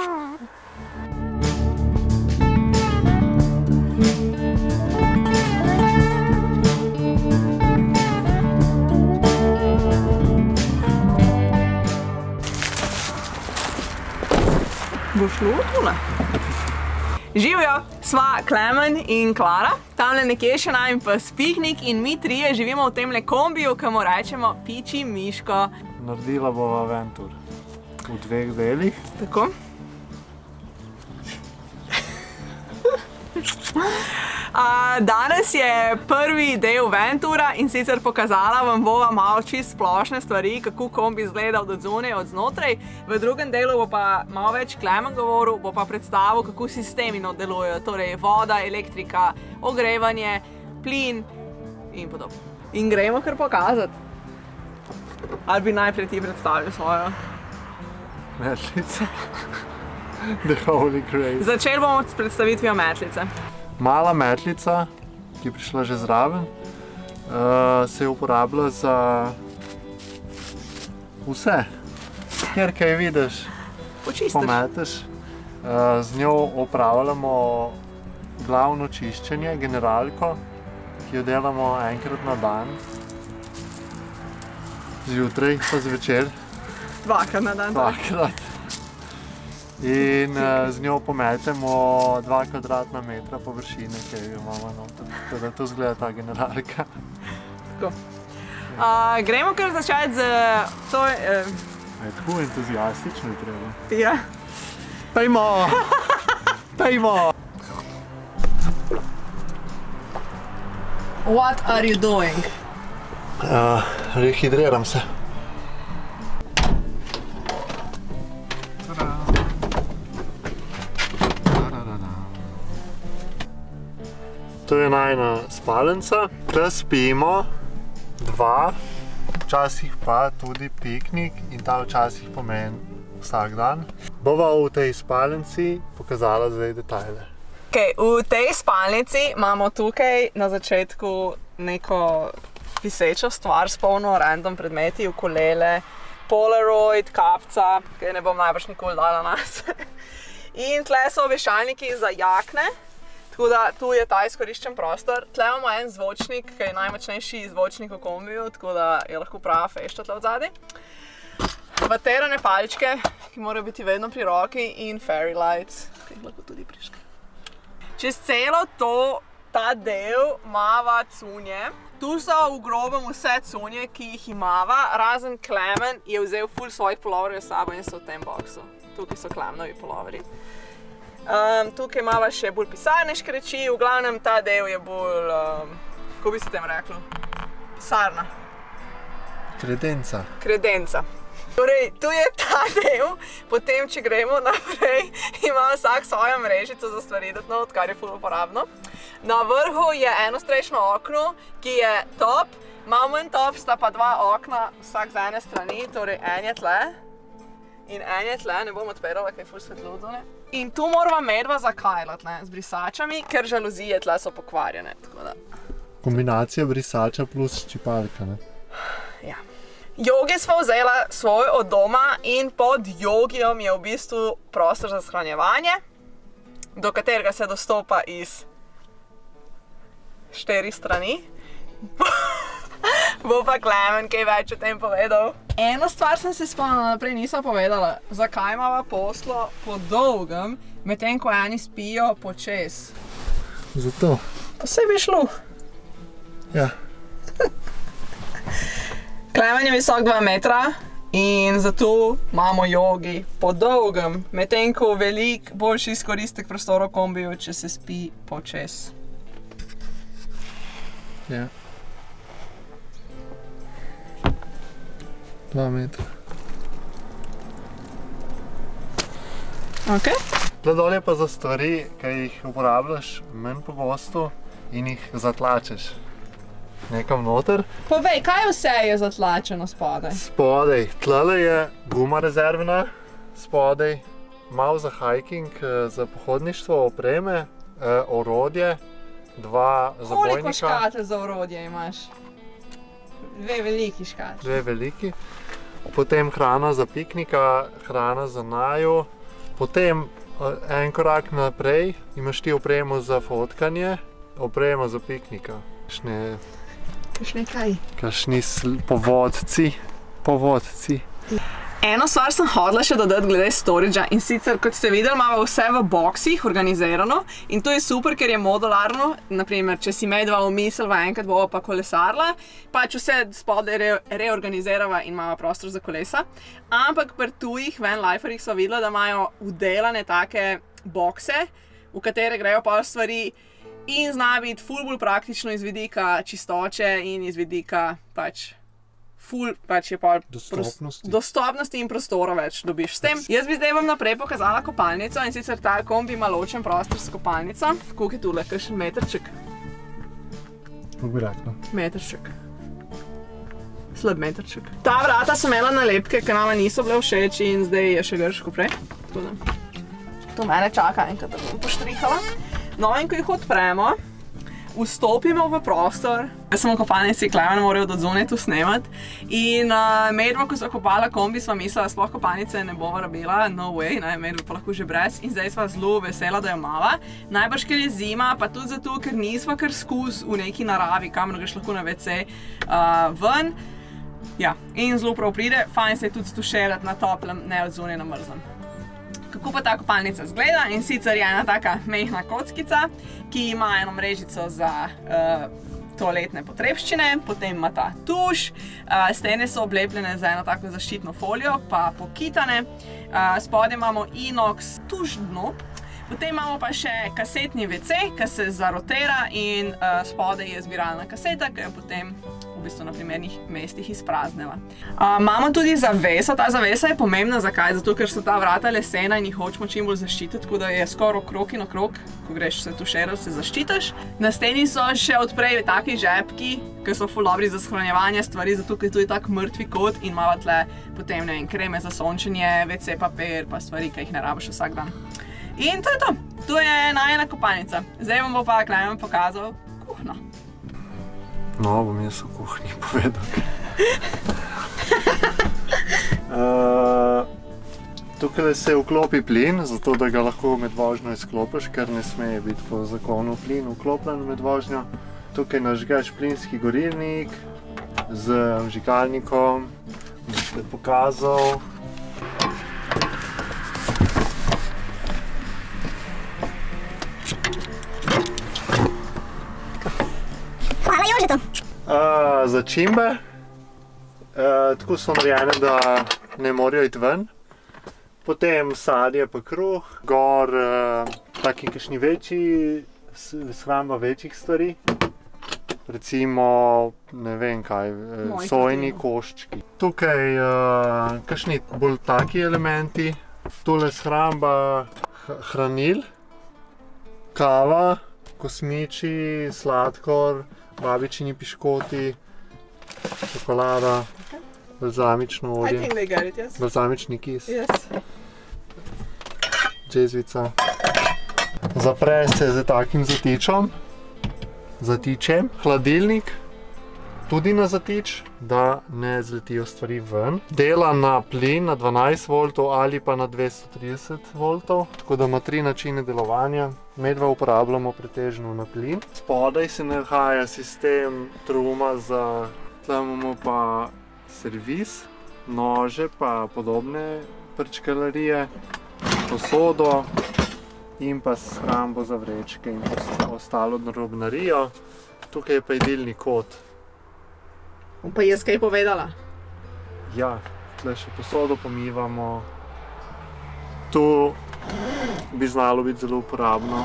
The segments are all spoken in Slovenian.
Bo šlo tole? Živijo, sva Klemen in Klara. Tamle nekje še najim pes Piknik in mi trije živimo v temle kombiju, ki mu rečemo Piči Miško. Naredila bova aventur v 2 delih. Tako. Danes je prvi del Ventura in sicer pokazala vam bova malo čisto splošne stvari, kako kombi izgleda od zunaj, od znotraj. V drugem delu bo pa malo več Klemen govoril, bo pa predstavil, kako sistemi delujejo, torej voda, elektrika, ogrevanje, plin in podobno. In gremo kar pokazati. Ali bi najprej ti predstavil svojo? Metlica. The Holy Grail. Začeli bomo s predstavitvijo metlice. Mala metlica, ki je prišla že zraven, se je uporabila za vse. Kjer kaj vidiš, pometeš. Z njo opravljamo glavno čiščenje, generalko, ki jo delamo enkrat na dan. Zjutraj pa zvečer. Dvakrat na dan. Dvakrat. In z njo pometemo 2 kvadratna metra površine, ki jo imamo noter. Tako da to izgleda ta generalka. Tako. Gremo kar začeti z... Tako entuzijastično je treba. Ja. Pejmo! Pejmo! What are you doing? Rehidriram se. To je najina spalnica. Tukaj spimo 2, včasih pa tudi Piknik in ta včasih pomeni vsak dan. Bova v tej spalnici pokazala zdaj detajle. V tej spalnici imamo tukaj na začetku neko visečo stvar s polno random predmeti, ukulele, polaroid, kapca, ki ne bom najbrž nikoli dala nas. In tle so obešalniki za jakne. Tako da tu je ta izkoriščen prostor. Tle imamo en zvočnik, ki je najmočnejši zvočnik v kombiju, tako da je lahko prava fešta tle odzadaj. Baterane palčke, ki morajo biti vedno pri roki, in fairy lights, ki jih lahko tudi prižge. Čez celo ta del imava cunje. Tu so v grobem vse cunje, ki jih imava, razen Klemen je vzel ful svojih puloverjev s sabo in so v tem boksu. Tukaj so Klemenovi puloverji. Tukaj imava še bolj pisarniške reči, v glavnem ta del je bolj, kako bi se tem reklo, pisarna. Kredenca. Kredenca. Torej, tu je ta del, potem, če gremo naprej, ima vsak svojo mrežico za stvari dati not, kar je ful uporabno. Na vrhu je eno strešno okno, ki je top, malo manj top sta pa 2 okna, vsak z ene strani, torej en je tle. In en je tle, ne bom odpirala, kaj je ful svetlo od zunaj. In tu morava medva zakajlat, z brisačami, ker žaluzije tle so pokvarjene, tako da. Kombinacija brisača plus ščipalka, ne? Ja. Jogi sva vzela svoj od doma in pod jogijom je v bistvu prostor za shranjevanje, do katerega se dostopa iz 4 strani. Bo pa Klemen kaj več o tem povedal. Eno stvar sem se spomnila, naprej nisem povedala, zakaj imava poslo po dolgem, medtem ko eni spijo počez. Zato. Pa saj bi šlo. Ja. Klemen je visok 2 metra in zato imamo jogi po dolgem, medtem ko veliko boljši izkoristek prostora v kombiju, če se spi počez. Ja. 2 metra. Ok. Tle dol je pa za stvari, ki jih uporabljaš manj pogosto in jih zatlačeš nekam noter. Povej, kaj vse je zatlačeno spodaj? Spodaj. Tlele je guma rezervna, spodaj malo za hiking, za pohodništvo, opreme, orodje, 2 zabojnika. Koliko škatel za orodje imaš? 2 veliki škatel. 2 veliki. Potem hrana za piknika, hrana za naju, Potem en korak naprej imaš ti opremo za fotkanje, opremo za piknika. Kakšne kaj? Kakšni povodci. Eno stvar sem hodila še dodati glede storagea in sicer, kot ste videli, imamo vse v boksih organizirano in to je super, ker je modularno. Naprimer, če si medva v misel, enkrat bova pa kolesarila, pač vse spodaj reorganizirava in imamo prostor za kolesa. Ampak pri tujih vanliferjih so videla, da imajo vdelane take bokse, v katere grejo pa stvari in zna biti ful bolj praktično iz vidika čistoče in iz vidika pač je pa dostopnosti in prostora več dobiš s tem. Jaz bi zdaj vam naprej pokazala kopalnico in sicer ta kombi ima ločen prostor s kopalnico. Koliko je tule? Kakšen metrček? Kako bi rekla? Metrček. Slab metrček. Ta vrata so imela nalepke, ki nama niso bile všeč in zdaj je še grško prej. To mene čaka enkrat, da bom poštrihala. No in ko jih odpremo, vstopimo v prostor. Jaz sem v kopalnici, Klemen morajo od zunaj tu snemati. In medva, ko so kopala kombi, sva mislila, da sploh kopalnice ne bova rabila, no way, medva pa lahko že brez. In zdaj sva zelo vesela, da jo mava. Najbrž, ker je zima, pa tudi zato, ker nisva kar skus v neki naravi, kamor greš lahko na WC ven. Ja, in zelo prav pride, fajn se je tudi stuširati na toplem, ne od zunaj na mrzlem. Kako pa ta kopalnica zgleda? In sicer je ena taka mehna kockica, ki ima eno mrežico za toaletne potrebščine, potem ima ta tuš, stene so oblepljene z eno tako zaščitno folijo, pa pokitane, spodaj imamo inox tuš dno, potem imamo pa še kasetni WC, ki se zarotira in spodaj je zbiralna kaseta, ki jo potem v bistvu na primernih mestih izprazneva. Imamo tudi zaveso, ta zavesa je pomembna, zakaj? Zato, ker so ta vrata lesena in jih hočemo čim bolj zaščititi, tako da je skoraj okrog in okrog, ko greš se tuširati, se zaščitaš. Na steni so še odprej taki žepki, ki so ful dobri za shranjevanje stvari, zato ker je tudi tak mrtvi kot in imamo tle potem, ne vem, kreme za sončenje, WC papir, pa stvari, ki jih ne rabiš vsak dan. In to je to. To je najina kopalnica. Zdaj vam bo pa Klemen pokazal kuhno. No, bom jaz v kuhinji povedal. Tukaj se vklopi plin, zato da ga lahko med vožnjo izklopiš, ker ne sme biti po zakonu plin vklopljen med vožnjo. Tukaj nažgeš plinski gorilnik z vžigalnikom, bom še pokazal. Začimbe, tako so narejene, da ne morajo iti ven. Potem sadje pa kruh, gor taki kakšni večji, shramba večjih stvari. Recimo, ne vem kaj, sojni koščki. Tukaj kakšni bolj taki elementi. Tule shramba hranil, kava, kosmiči, sladkor, babičini piškoti, čokolada, balzamično olje, balzamični kis, džezvica. Zapre se z takim zatičem, hladilnik tudi na zatič, da ne zletijo stvari ven. Dela na plin na 12 V ali pa na 230 V, tako da ima 3 načine delovanja. Medva uporabljamo pretežno na plin. Spodaj se nahaja sistem truma za, tle imamo pa servis, nože pa podobne prčkelarije, posodo in pa shrambo za vrečke in ostalo drobnarijo. Tukaj je pa jedilni kot. Bom pa jaz kaj povedala? Ja, tle še posodo pomivamo. Tu bi znalo biti zelo uporabno.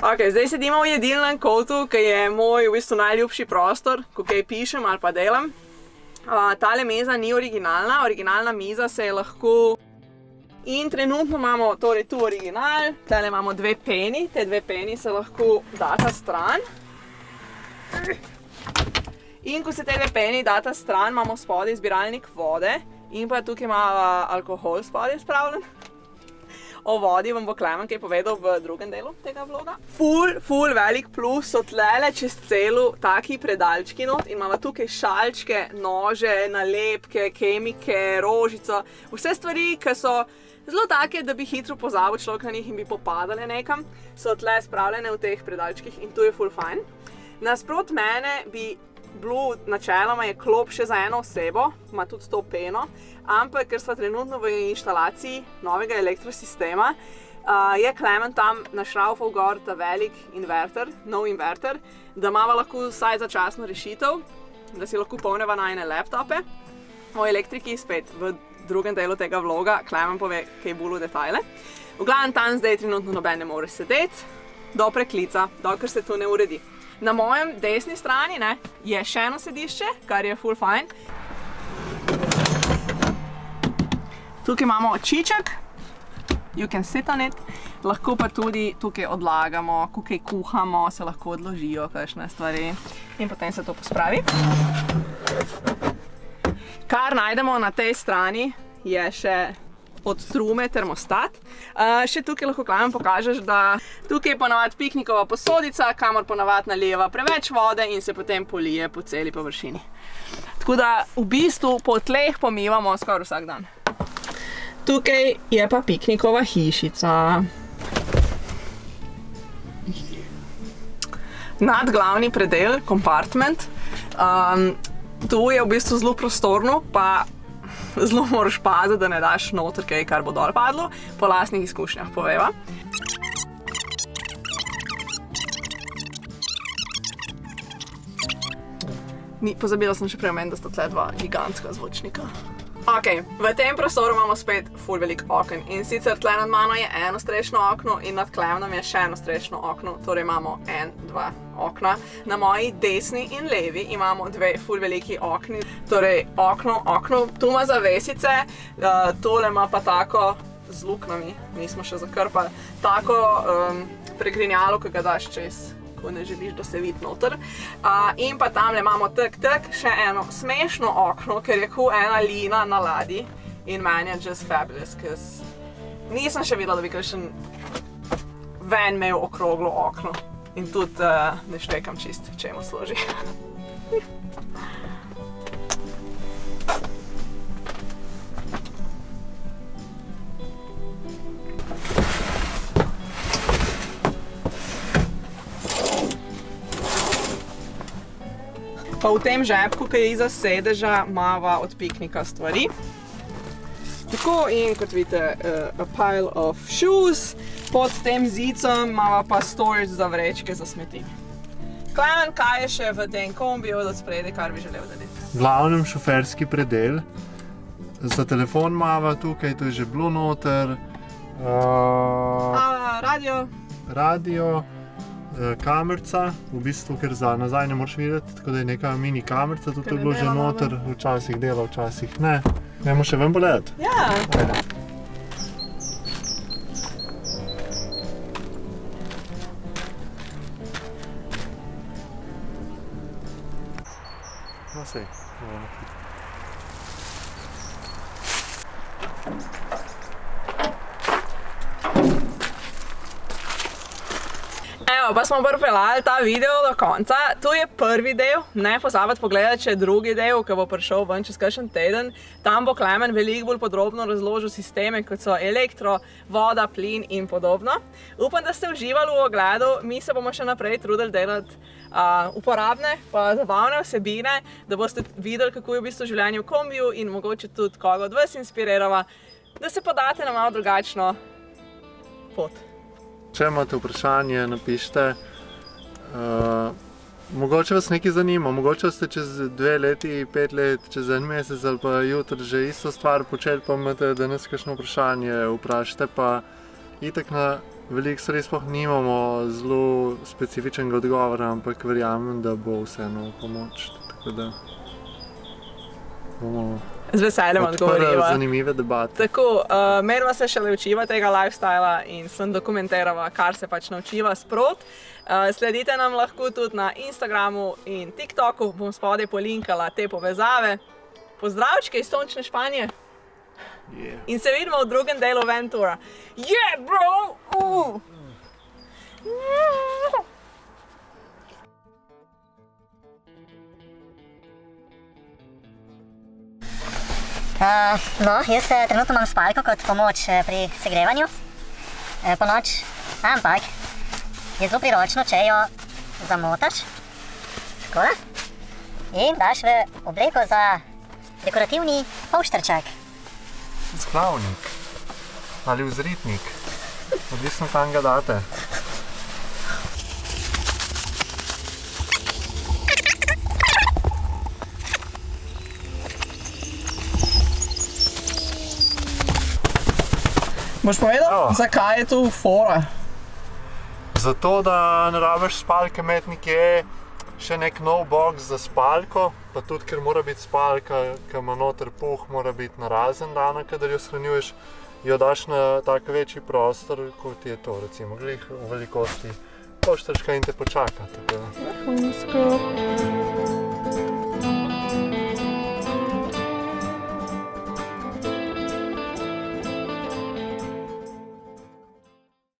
Ok, zdaj sedimo v jedilnem kotu, ki je moj v bistvu najljubši prostor, ko kaj pišem ali pa delam. Tale miza ni originalna, originalna miza se je lahko... In trenutno imamo torej tu original, tale imamo dve peni, te dve peni se lahko data stran. In ko se te dve peni data stran, imamo spodaj zbiralnik vode in pa tukaj imamo alkohol spodaj spravljen. o vodi vam bo Klemen kaj povedal v drugem delu tega vloga. Ful velik plus so tlele čez celo taki predalčki not in imamo tukaj šalčke, nože, nalepke, kemike, rožico, vse stvari, ki so zelo take, da bi hitro pozabil človek na njih in bi popadale nekam, so tle spravljene v teh predalčkih in to je ful fajn. Nasprot mene bi Blue načeloma je klop še za eno osebo, ima tudi to peno, ampak ker sva trenutno v inštalaciji novega elektrosistema, je Klemen tam našraufal gor ta velik inverter, nov inverter, da imava lahko vsaj začasno rešitev, da si lahko polneva najne laptope. O elektriki spet v drugem delu tega vloga Klemen pove kaj bolj v detajle. V glavnem tam zdaj trenutno noben ne more sedeti, do preklica, dokler se to ne uredi. Na mojem desni strani je še eno sedišče, kar je ful fajn. Tukaj imamo čiček, you can sit on it. Lahko pa tudi tukaj odlagamo, ko kaj kuhamo, se lahko odložijo kakšne stvari in potem se to pospravi. Kar najdemo na tej strani je še od trume termostat. Še tukaj lahko Klemen pokažeš, da tukaj je ponavadi piknikova posodica, kamor ponavadi nalijeva preveč vode in se potem polije po celi površini. Tako da v bistvu po tleh pomivamo skoraj vsak dan. Tukaj je pa piknikova hišica. Nadglavni predel, compartment. Tu je v bistvu zelo prostorno, pa zelo moraš paziti, da ne daš noter kaj, kar bo dol padlo, po lastnih izkušnjah poveva. Pozabila sem še prej omeniti, da sta tle dva gigantska zvočnika. Ok, v tem prostoru imamo spet ful velik oken in sicer tle nad mano je eno strešno okno in nad Klemenom je še eno strešno okno, torej imamo dva okna. Na moji desni in levi imamo dve ful veliki okni, torej okno, tu ima zavesice, tole ima pa tako z luknami, nismo še zakrpali, tako pregrinjalo, ki ga daš čez, ko ne želiš, da se vidi noter. In pa tamle imamo še eno smešno okno, ker je kot ena lina na ladji in meni je just fabulous, ker nisem še videla, da bi kakšen ven imel okroglo okno in tudi ne štekam čist, čemu služi. Pa v tem žepku, ki je iza sedeža, imava od piknika stvari. Tako in kot vidite, a pile of shoes, pod tem zicem imava pa storage za vrečke za smeti. Klemen, kaj je še v tem kombiju od spredaj, kar bi želel deliti? V glavnem šoferski predel. Za telefon imava tukaj, to je že bilo noter. Radio. Kamerca, v bistvu, ker za nazaj ne moraš videti, tako da je neka mini kamerca, tudi je bilo že noter, včasih dela, včasih ne. Gremo še ven pogledati? Ja. No sej, Evo, pa smo pripeljali ta video do konca. Tu je prvi del, ne pozabiti pogledati še drugi del, ki bo prišel ven čez kakšen teden. Tam bo Klemen veliko bolj podrobno razložil sisteme, kot so elektro, voda, plin in podobno. Upam, da ste uživali v ogledu, mi se bomo še naprej trudili delati uporabne pa zabavne vsebine, da boste videli, kako je v bistvu življenje v kombiju in mogoče tudi koga od vas inspirirava, da se podate na malo drugačno pot. Če imate vprašanje, napišite. Mogoče vas nekaj zanima, mogoče ste čez 2 leti, 5 let, čez 1 mesec ali pa jutri že isto stvar počeli, pa imate danes kakšno vprašanje, vprašajte pa. Itak na veliko stvari sploh nimamo zelo specifičnega odgovora, ampak verjamem, da bo vseeno pomoč. Tako da bomo z veseljem odgovoriva. Zanimive debate. Tako, merva se šele učiva tega lifestyla in sem dokumentirava, kar se pač naučiva sprot. Sledite nam lahko tudi na Instagramu in TikToku, bom spodaj polinkala te povezave. Pozdravčke iz sončne Španije! In se vidimo v drugem delu Ventura. Yeah, bro! No, jaz trenutno imam spalko kot pomoč pri segrevanju po noč, ampak je zelo priročno, če jo zamotaš, tako da, in daš v obleko za dekorativni polštrčak. Vzglavnik ali vzritnik, odvisno kam ga date. Boš povedal, zakaj je tu fora? Zato, da ne rabiš spalke imeti nekje še nek nov box za spalko, pa tudi, ker mora biti spalka, ki ima noter puh, mora biti narazen dana, kadar jo shranjuješ, jo daš na tak večji prostor, kot je to, recimo, glih v velikosti polštrčka in te počaka.